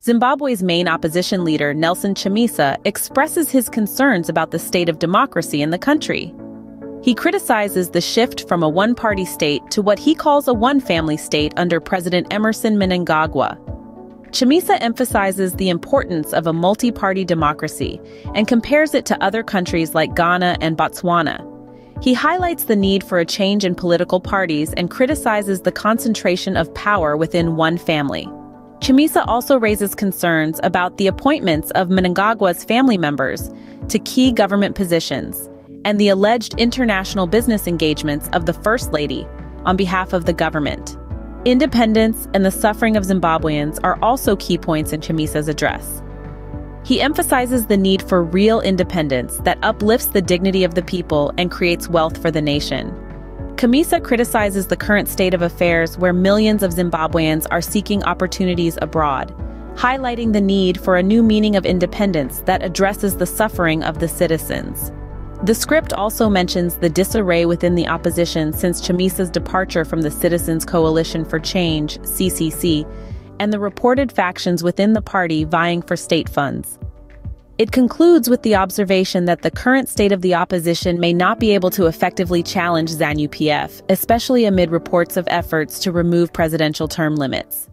Zimbabwe's main opposition leader, Nelson Chamisa, expresses his concerns about the state of democracy in the country. He criticizes the shift from a one-party state to what he calls a one-family state under President Emmerson Mnangagwa. Chamisa emphasizes the importance of a multi-party democracy and compares it to other countries like Ghana and Botswana. He highlights the need for a change in political parties and criticizes the concentration of power within one family. Chamisa also raises concerns about the appointments of Mnangagwa's family members to key government positions and the alleged international business engagements of the First Lady on behalf of the government. Independence and the suffering of Zimbabweans are also key points in Chamisa's address. He emphasizes the need for real independence that uplifts the dignity of the people and creates wealth for the nation. Chamisa criticizes the current state of affairs where millions of Zimbabweans are seeking opportunities abroad, highlighting the need for a new meaning of independence that addresses the suffering of the citizens. The script also mentions the disarray within the opposition since Chamisa's departure from the Citizens Coalition for Change, CCC, and the reported factions within the party vying for state funds. It concludes with the observation that the current state of the opposition may not be able to effectively challenge ZANU-PF, especially amid reports of efforts to remove presidential term limits.